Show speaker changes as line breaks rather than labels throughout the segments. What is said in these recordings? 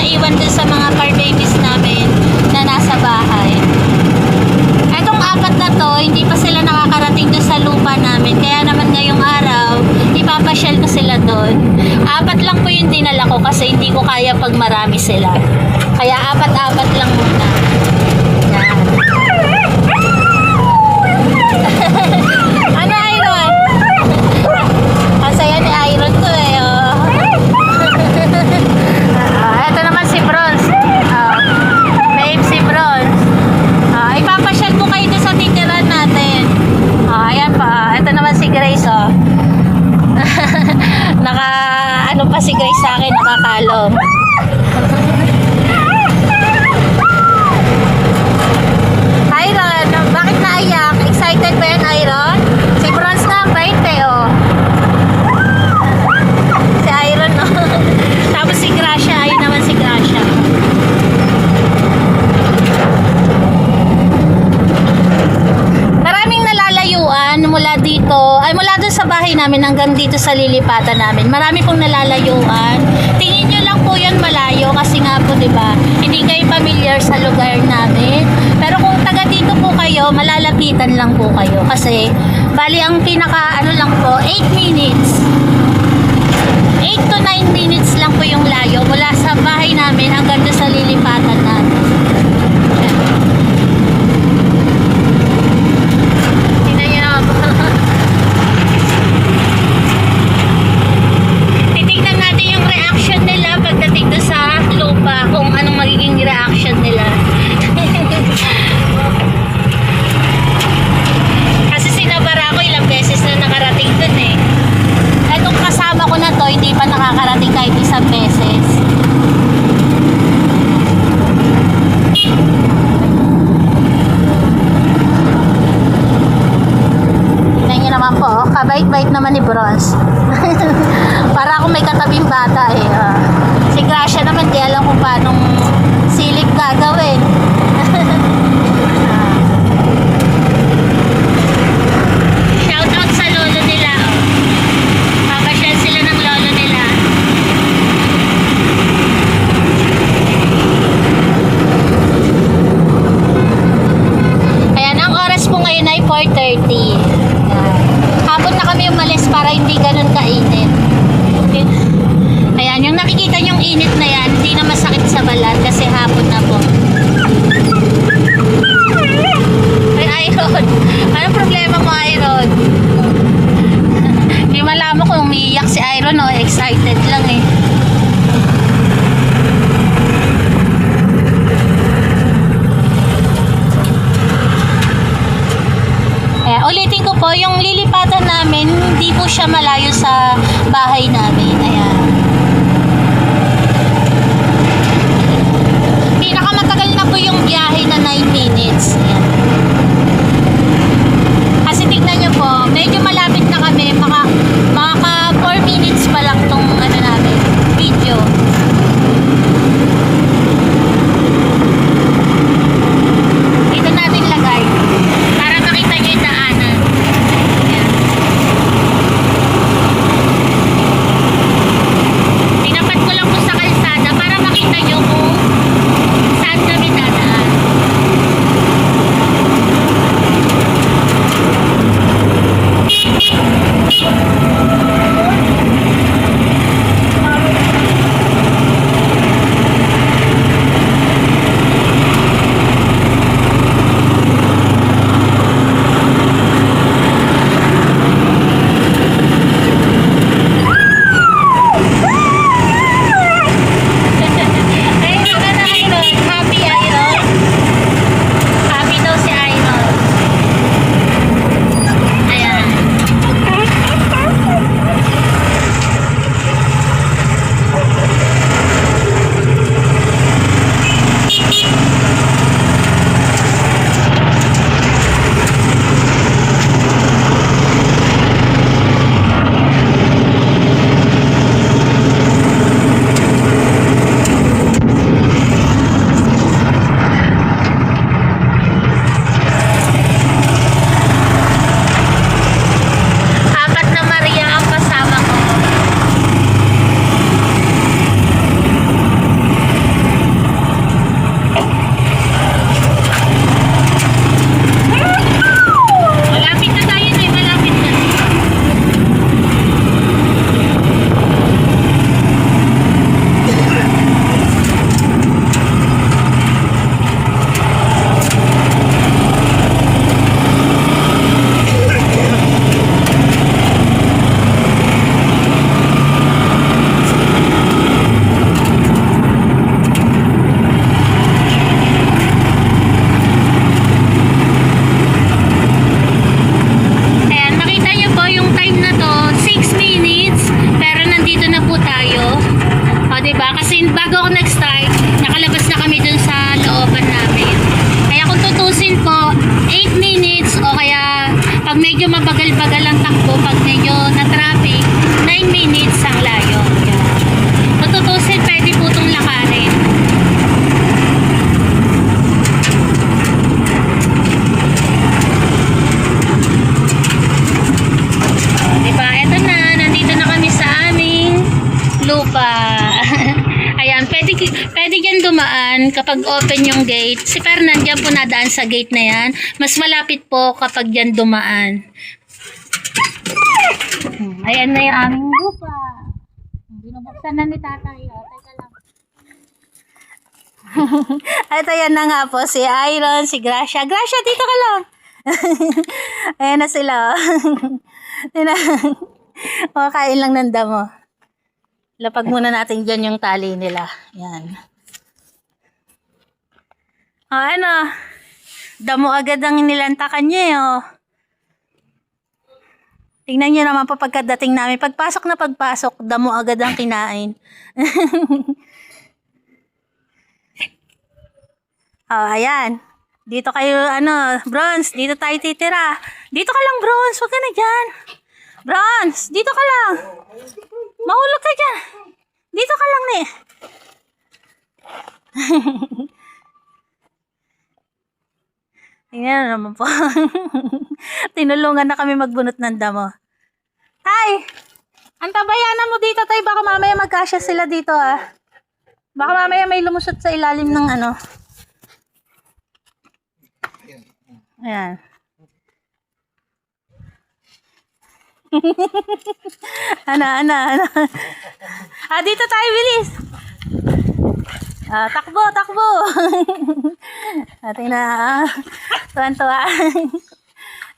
naiwan dun sa mga car babies namin na nasa bahay. Etong apat na to, hindi pa sila nakakarating dun sa lupa namin. Kaya naman ngayong araw, ipapasyal ko sila dun. Apat lang po yung dinala ko kasi hindi ko kaya pag marami sila. Kaya apat-apat lang muna. Yan. Ano, Iron? Ang saya ni Iron to eh. Oh. Ito naman si Bronze. Babe, si Bronze. Ipapasyal ko kayo sa titiran natin. Ayan pa. Ito naman si Grace. Oh. Ano pa si Grace sa akin, nakakalong. Iron, bakit naiyak? Excited ba yan, Iron? Si Bronze na, bait eh, oh. Si Iron, oh. Tapos si Gracia, ayun naman si Gracia. Maraming nalalayuan mula dito, ay mula doon sa bahay namin hanggang dito sa lilipatan namin. Marami pong nalalayuan. Tingin nyo lang po yan malayo kasi nga po, di ba? Hindi kayo familiar sa lugar namin. Pero kung taga dito po kayo, malalapitan lang po kayo. Kasi, bali ang pinaka, ano lang po, 8 minutes. 8 to 9 minutes lang po yung layo mula sa bahay namin hanggang doon sa lilipatan namin. Yan. Tingnan nyo naman po. Titignan natin yung reaction nila pagdating doon sa lupa, kung anong magiging reaction nila. Kasi sinabara ko ilang beses na nakarating dun eh. Etong kasama ko na to, hindi pa nakakarating kahit isang beses. Tingnan nyo naman po, kabait-bait naman ni Bronze. Para akong may katabing bata eh. Si Gracia naman, di alam kung paanong silip gagawin. Shout out sa lolo nila. Papasyal sila ng lolo nila. Ayan, ang oras po ngayon ay 4:30. Hapon na kami umalis para hindi ganun kainit. Ayan, yung nakikita nyong init na yan, hindi na masakit sa balat kasi hapon na po. Ay, Iron. Anong problema mo, Iron? Hindi malaman kung umiiyak si Iron o excited lang eh. Ayan, ulitin ko po, yung lilipatan namin, hindi po siya malayo sa bahay namin. Ayan. Pinakamatagal na po yung biyahe na 9 minutes. Ayan. Kasi tignan nyo po, medyo malapit na kami. Maka 4 minutes pa lang tong ano namin, video. Dito natin lagay para makita nyo yung daanan. Ayan. Tinapat ko lang po sa kalsada para makita nyo kung saan kami dadaan. po 8 minutes o kaya pag medyo mabagal-bagal ang takbo, pag medyo na-traffic, 9 minutes ang layo. Yan. Tututusin, pwede po itong lakarin. Diba? Eto na, nandito na kami sa aming lupa. Ayan, pwede dyan dumaan kapag open yung gate. Si Fernan dyan po nadaan sa gate na yan. Mas malapit po kapag dyan dumaan. Ayan na yung aming lupa. Binubuksan na ni tatay. O, teka lang. At ayan na nga po, si Iron, si Gracia. Gracia, dito ka lang. Ayan na sila. Makakain lang ng damo. Lapag muna natin dyan yung tali nila. Yan. O ano, damo agad ang nilantakan niya eh. Tingnan niyo naman po pagkadating namin. Pagpasok na pagpasok, damo agad ang kinain. Ayan. Dito kayo, Bronze, dito tayo titira. Dito ka lang, Bronze. Huwag ka na dyan. Bronze, dito ka lang. Mahulog ka dyan. Dito ka lang, ne. Tingnan naman po. Tinulungan na kami magbunot ng damo. Tay! Antabayanan mo dito, tay. Baka mamaya magkasya sila dito, ah. Baka mamaya may lumusot sa ilalim ng ano. Ayan. Ana. Dito tayo, bilis. Takbo. Ating na, tuwan-tuwa.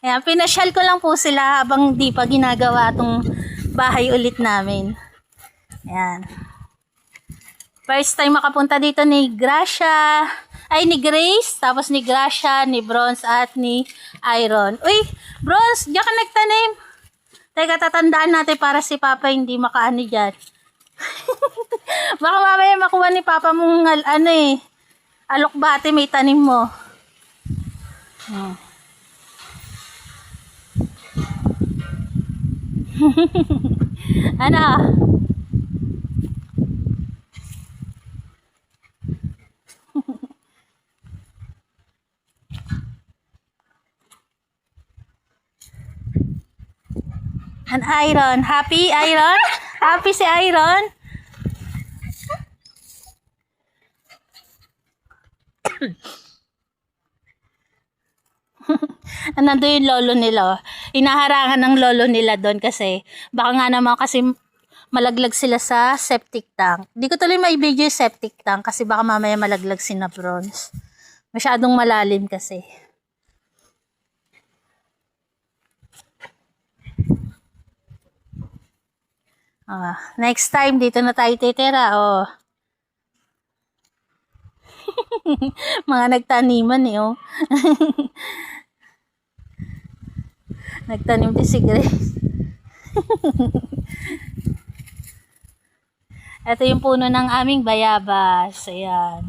Ayan, pinasyal ko lang po sila habang di pa ginagawa itong bahay ulit namin. Ayan. First time makapunta dito ni Gracia, ni Grace, tapos ni Gracia, ni Bronze, at ni Iron. Uy, Bronze, diyan ka nagtanim. Teka, tatandaan natin para si Papa hindi makaano dyan. Baka mamaya makuha ni Papa mong alokbate may tanim mo. Ano? An Iron. Happy, Iron? Happy si Iron? Nando yung lolo nila. Inaharangan ng lolo nila doon kasi baka nga naman kasi malaglag sila sa septic tank. Di ko tuloy maibigay yung septic tank kasi baka mamaya malaglag si na Bronze. Masyadong malalim kasi. Next time, dito na tayo titira. Mga nagtaniman eh. Nagtanim din si Grace. Ito yung puno ng aming bayabas. Ayan.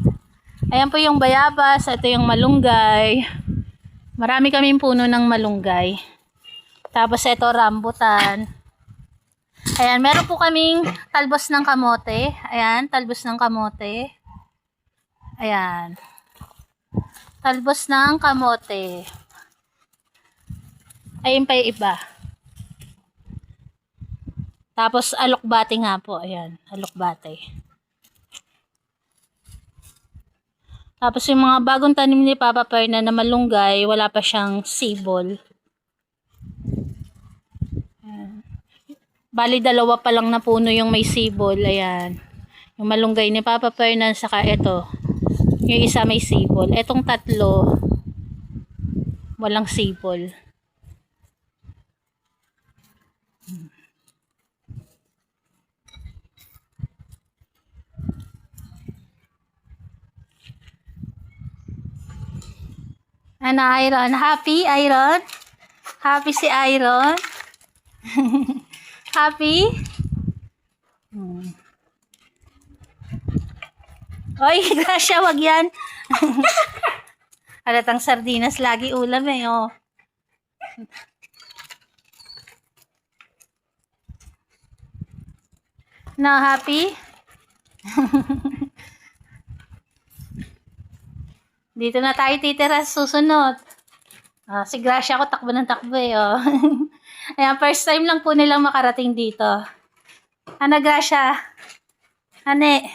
Ayan po yung bayabas. Ito yung malunggay. Marami kaming puno ng malunggay. Tapos ito rambutan. Ayan, meron po kaming talbos ng kamote. Ayan, talbos ng kamote. Ayan. Talbos ng kamote. Ayun pa yung iba. Tapos alokbate nga po. Ayan, alokbate. Tapos yung mga bagong tanim ni Papa Perna na malunggay, wala pa siyang sibol. Bali, dalawa pa lang na puno yung may sibol. Ayan. Yung malunggay ni Papa Fernan, saka ito. Yung isa may sibol. Etong tatlo, walang sibol. Ano, Iron? Happy, Iron? Happy si Iron? Happy? Oy, Gracia, wag yan. Halatang sardinas, lagi ulam eh, oh. Na happy? Dito na tayo titira sa susunod. Si Gracia ko takbo ng takbo eh, oh. Ayan, first time lang po nilang makarating dito. Ano, Gracia? Ane?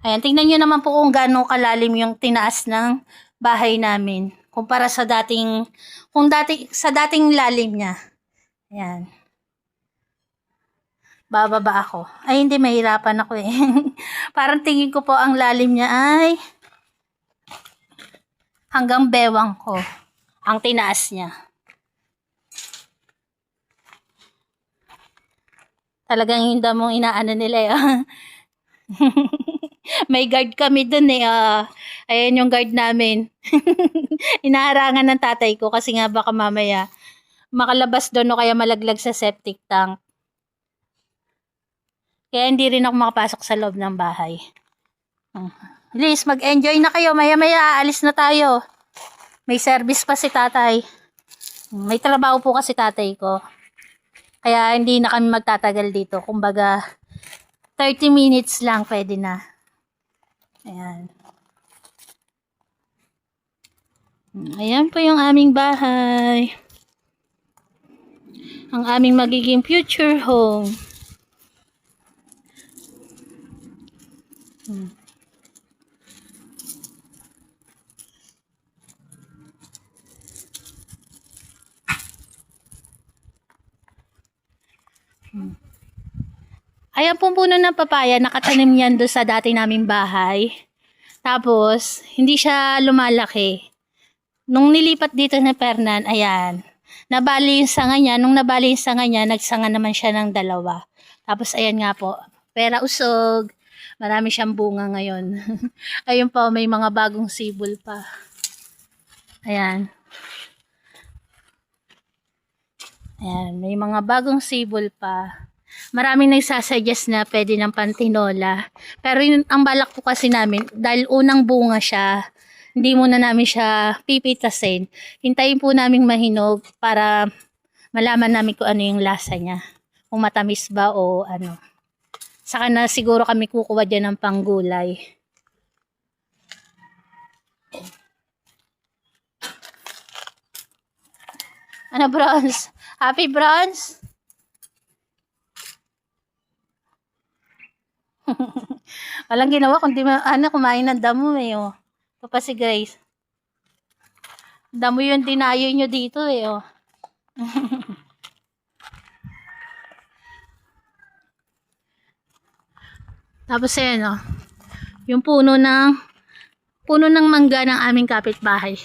Ayan, tingnan nyo naman po kung gaano kalalim yung tinaas ng bahay namin. Kumpara sa dating, sa dating lalim niya. Ayan. Bababa ako. Ay, hindi, mahirapan ako eh. Parang tingin ko po ang lalim niya ay hanggang bewang ko. Ang tinaas niya. Talagang hindi mong inaano nila eh. May guard kami dun eh. Ayan yung guard namin. Inaharangan ng tatay ko kasi nga baka mamaya makalabas doon o kaya malaglag sa septic tank. Kaya hindi rin ako makapasok sa loob ng bahay. Please, mag-enjoy na kayo. Maya-maya, aalis na tayo. May service pa si tatay. May trabaho po kasi tatay ko. Kaya hindi na kami magtatagal dito. Kumbaga, 30 minutes lang pwede na. Ayan. Ayan po yung aming bahay. Ang aming magiging future home. Ayan pong puno ng papaya, nakatanim yan doon sa dati naming bahay. Tapos, hindi siya lumalaki. Nung nilipat dito na Fernan, ayan, nabali yung sanga niya. Nung nabali yung sanga niya, nagsanga naman siya ng 2. Tapos, ayan nga po, pera usog. Marami siyang bunga ngayon. Ayun po, may mga bagong sibol pa. Ayan. Ayan, may mga bagong sibol pa. Maraming nagsasuggest na pwede ng pantinola. Pero yun, ang balak po kasi namin, dahil unang bunga siya, hindi muna namin siya pipitasin. Hintayin po namin mahinog para malaman namin kung ano yung lasa niya. Kung matamis ba o ano. Saka na siguro kami kukuha dyan ng panggulay. Ano, Bronze? Happy, Bronze? Walang ginawa kundi kumain ng damo eh. Oh. Ito pa si Grace. Damo yung dinayo nyo dito eh. Oh. Tapos ayan oh. Yung puno ng mangga ng aming kapitbahay.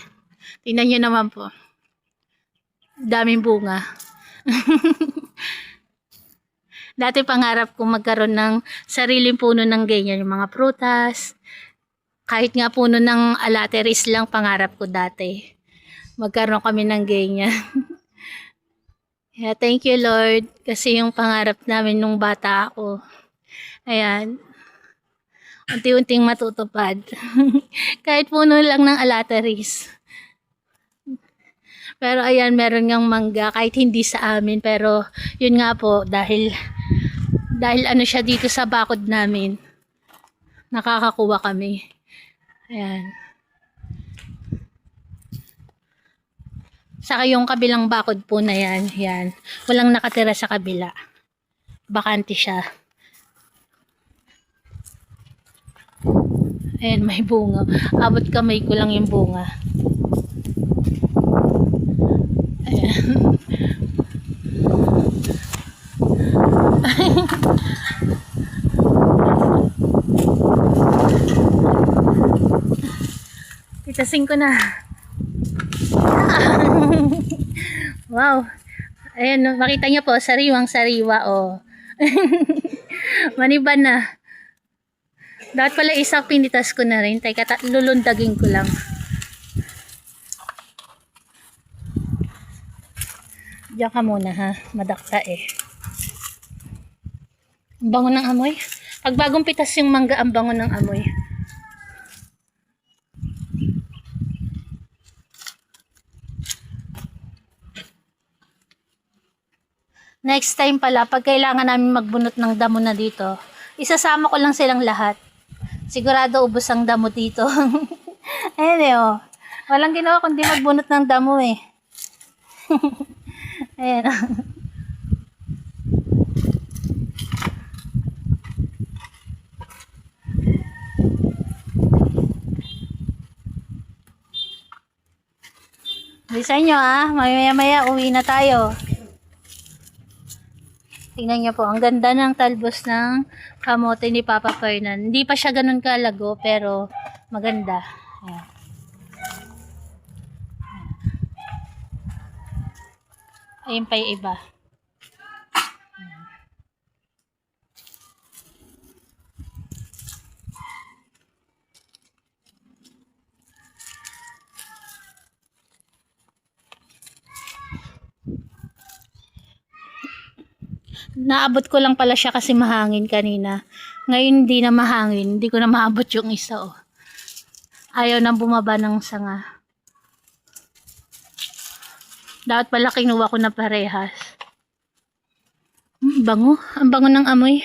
Tingnan nyo naman po. Daming bunga. Dati pangarap kong magkaroon ng sariling puno ng ganyan, yung mga prutas. Kahit nga puno ng alateris lang, pangarap ko dati. Magkaroon kami ng ganyan. Yeah, thank you Lord, kasi yung pangarap namin nung bata ako. Ayan. Unti-unting matutupad. Kahit puno lang ng alateris. Pero ayan, meron ngang mangga, kahit hindi sa amin. Pero yun nga po, dahil ano siya dito sa bakod namin, nakakakuha kami. Ayan. Saka yung kabilang bakod po na yan, yan. Walang nakatira sa kabila. Bakante siya. Ayan, may bunga. Abot kamay ko lang yung bunga. Ayan. Itasin ko na. Wow. Ayan, makita niyo po, sariwang sariwa, oh. Maniban na. Dapat pala isang pinitas ko na rin. Teka, lulundagin ko lang. Diyan ka muna ha. Madakta eh. Ang bango ng amoy. Pag bagong pitas yung mangga, ang bango ng amoy. Next time pala, pag kailangan namin magbunot ng damo na dito, isasama ko lang silang lahat. Sigurado ubos ang damo dito. Ayan eh, oh. Walang ginawa kundi magbunot ng damo eh. Ayan. Bisa nyo maya-maya uwi na tayo. Tingnan niyo po, ang ganda ng talbos ng kamote ni Papa Fernan. Hindi pa siya ganun kalago, pero maganda. Ayan. Ayun pa yung iba. Naabot ko lang pala siya kasi mahangin kanina. Ngayon hindi na mahangin. Hindi ko na maabot yung isa, oh. Ayaw nang bumaba ng sanga. Dapat pala kinuha ko na parehas. Bango. Ang bango ng amoy.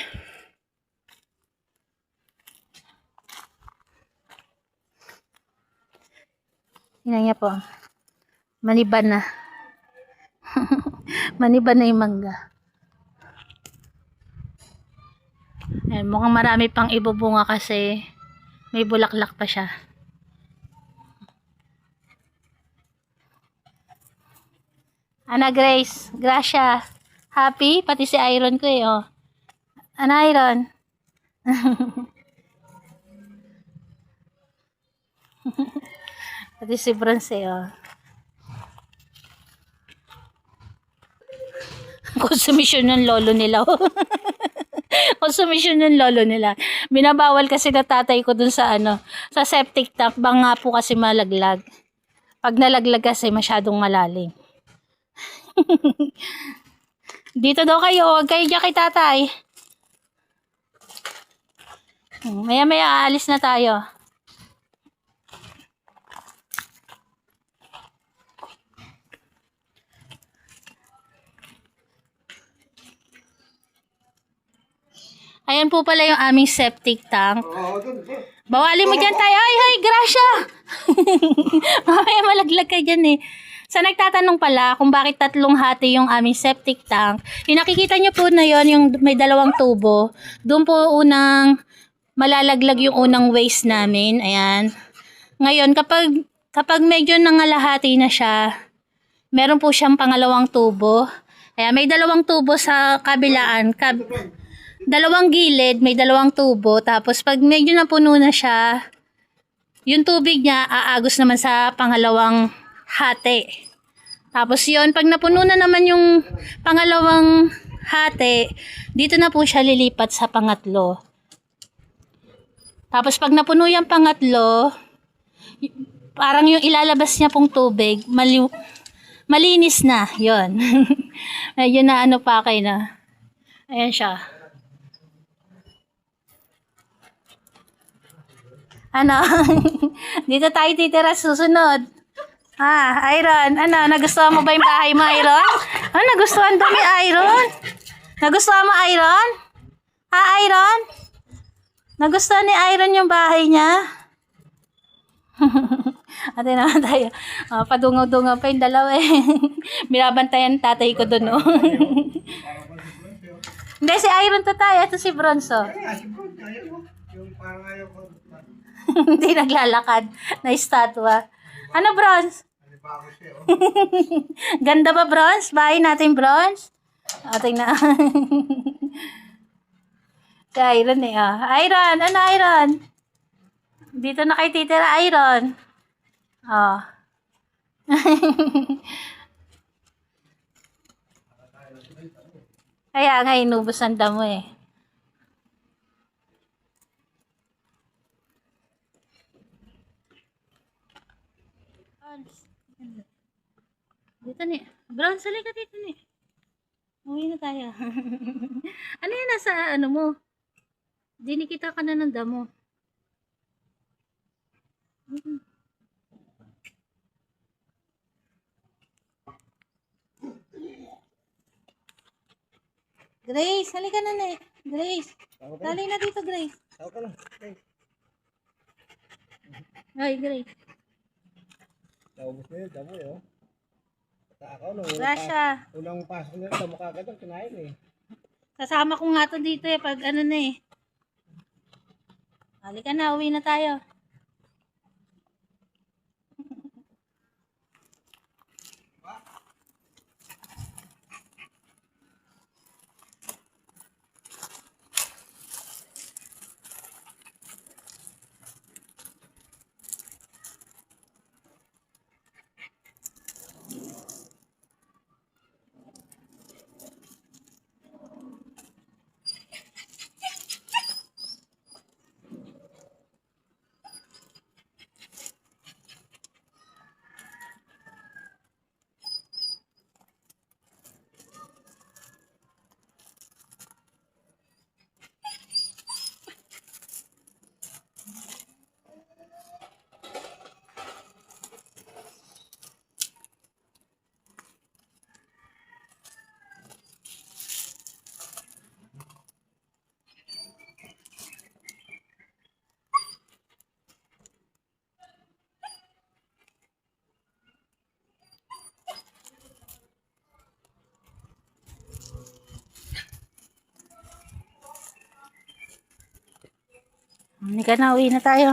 Tingnan niya po. Maniban na. Maniban na yung mangga. Ayan, mukhang marami pang ibubunga kasi may bulaklak pa siya. Ana Grace, Gracia, happy? Pati si Iron ko eh, oh. Ana Iron? Pati si Bronze eh, oh. Konsumisyon ng lolo nila, oh. Konsumisyon ng lolo nila. Binabawal kasi na tatay ko dun sa sa septic tank. Bang nga po kasi malaglag. Pag nalaglag kasi masyadong malalim. Dito daw kayo. Huwag kayo dyan kay tatay. Maya-maya aalis na tayo. Ayan po pala yung aming septic tank. Bawalin mo dyan tayo. Ay, Gracia! Mamaya malaglag ka dyan eh. Sa nagtatanong pala kung bakit 3 hati yung aming septic tank, yung nakikita nyo po na yon, yung may 2 tubo, doon po unang malalaglag yung unang waste namin. Ayan. Ngayon, kapag medyo nangalahati na siya, meron po siyang pangalawang tubo. Ayan, may 2 tubo sa kabilaan. 2 gilid, may 2 tubo. Tapos pag medyo napuno na siya, yung tubig niya aagos naman sa pangalawang hati. Tapos yun, pag napuno na naman yung pangalawang hati, dito na po siya lilipat sa pangatlo. Tapos pag napuno yung pangatlo, parang yung ilalabas niya pong tubig, malinis na. Yun. Medyo na pa kayo na. Ayan siya. Dito tayo titira susunod. Iron. Nagustuhan mo ba yung bahay mo, Iron? Nagustuhan daw ni Iron? Nagustuhan mo, Iron? Iron? Nagustuhan ni Iron yung bahay niya? Ate naman tayo. Padungaw-dungaw pa yung dalawa eh. Binabantayan tatay ko dun, oh. Hindi, si Iron to tayo. Ito si Bronzo.
Yung parang ayaw ko.
Hindi naglalakad na estatwa. Bronze? Ganda ba, Bronze? Bahay natin, Bronze? Tingnan. Si Iron eh, Iron! Iron? Dito na kay titira, Iron. Kaya nga, inubos ang damo eh. Dito ni. Brown, sali ka dito ni. Uwi na tayo. Ano yan nasa mo? Dinikita ka na ng damo. Grace, halika na na. Grace, tali na dito, Grace.
Ako ka lang. Okay.
Ay, Grace.
Naubos na yun, damo yun. At ako,
Rasha,
unang pasok nila, damo kagad ang kinain eh.
kasama ko nga to dito eh, pag ano na eh. Halika na, uwi na tayo. Halika na, uwi na tayo.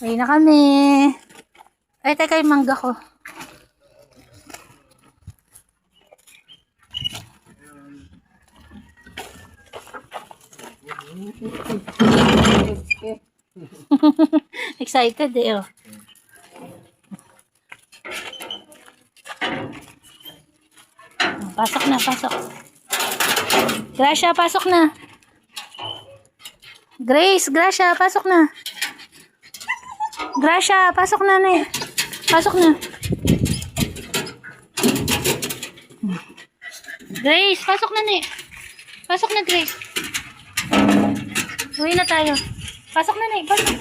Uwi na kami. Ay, teka yung mangga ko. Excited eh, oh. Pasok na, pasok. Gracia, pasok na. Grace, Gracia, pasok na. Gracia, pasok na, ne. Pasok na. Grace, pasok na, ne. Pasok na, Grace. Uwi na tayo. Pasok na, ne. Pasok.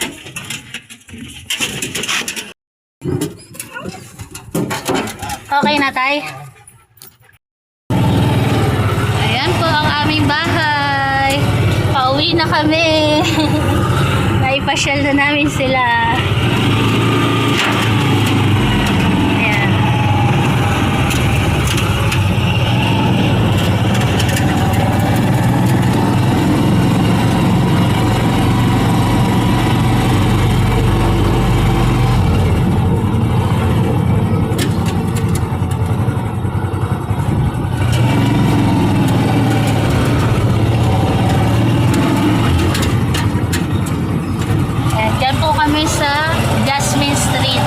Okay na, tay? Ayan po ang aming bahay. Pauwi na kami. Naipasyal na namin sila. Ayan. Diyan po kami sa Jasmine Street.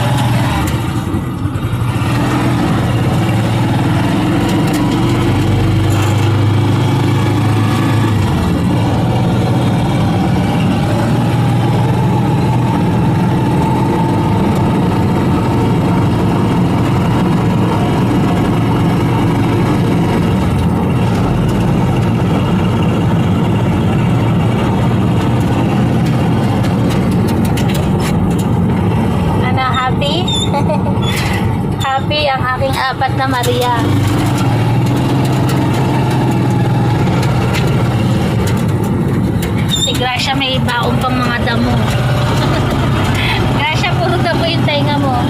Happy? Happy ang aking apat na Maria. Si Gracia may baon pang mga damo. Gracia, puro damo yung tenga mo.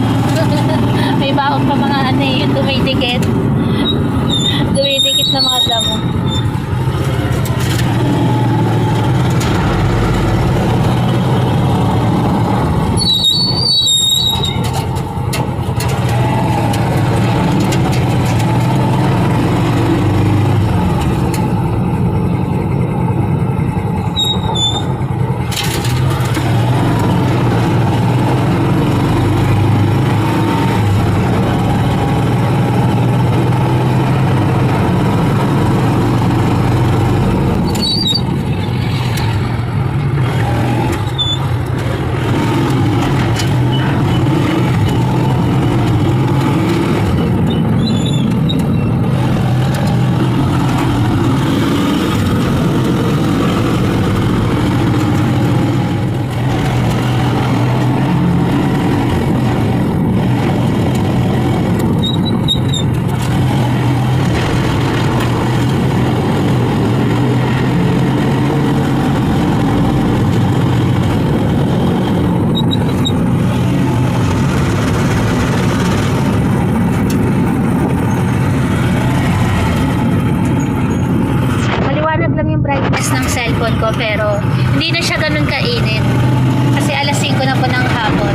May baon pa mga ano yung dumidikit. Dumidikit na mga damo. cellphone ko, pero hindi na siya ganun kainit. Kasi alas 5 na po ng hapon.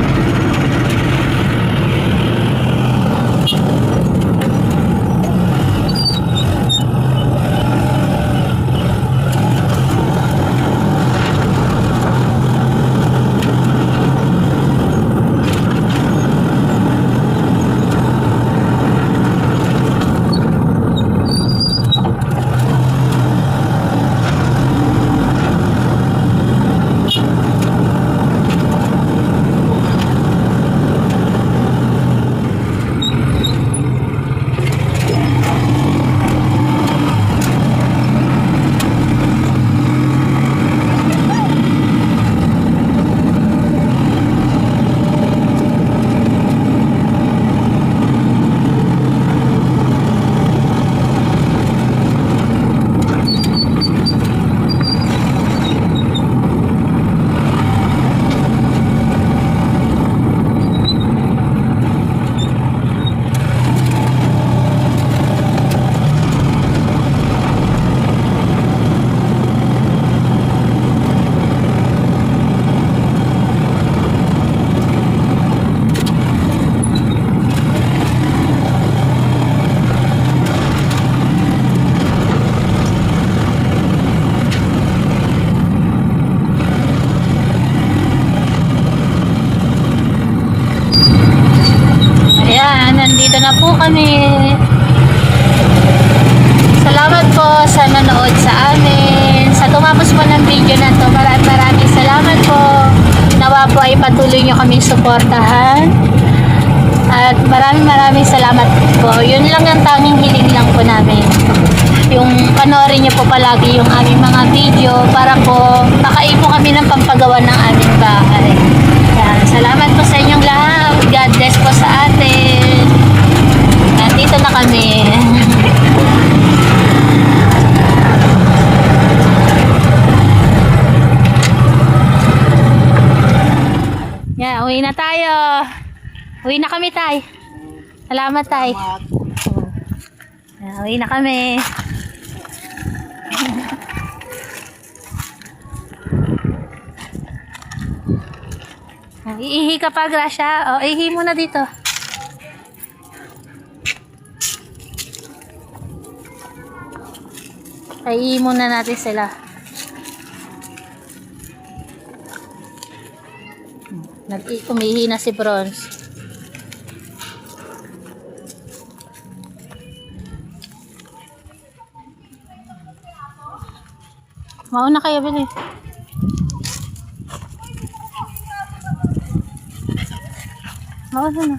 Nandito na po kami. Salamat po sa nanood sa amin. Sa tumapos po ng video na to, maraming salamat po. Nawa po ay patuloy nyo kaming suportahan. At maraming salamat po. Yun lang ang tanging hiling lang po namin. Yung panoorin nyo po palagi yung aming mga video para po makaipo kami ng pampagawa ng aming bahay. Yan. Salamat po sa inyong lahat. God bless po sa atin. Nandito na kami. Yeah, uwi na tayo. Uwi na kami, tay. Salamat, tay. Yeah, uwi na kami. Iihi ka pa, Gracia. O, ihi muna dito. Iihi muna natin sila. Umihi na si Bronze. Mauna kayo, Bili. Mauna na.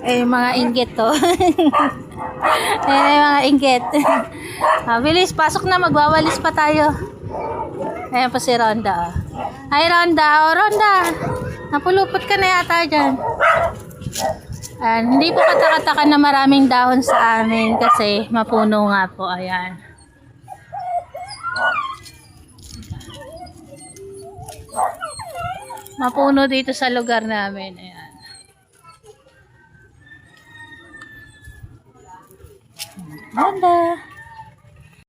Eh, mga inggit to. Mga inggit. Bilis, pasok na. Magwawalis pa tayo. Ayan po si Ronda. Hi, Ronda. O, Ronda. Napulupot ka na yata dyan. Hindi po katakataka na maraming dahon sa amin kasi mapuno nga po. Ayan. Mapuno dito sa lugar namin. Ayan. Ronda.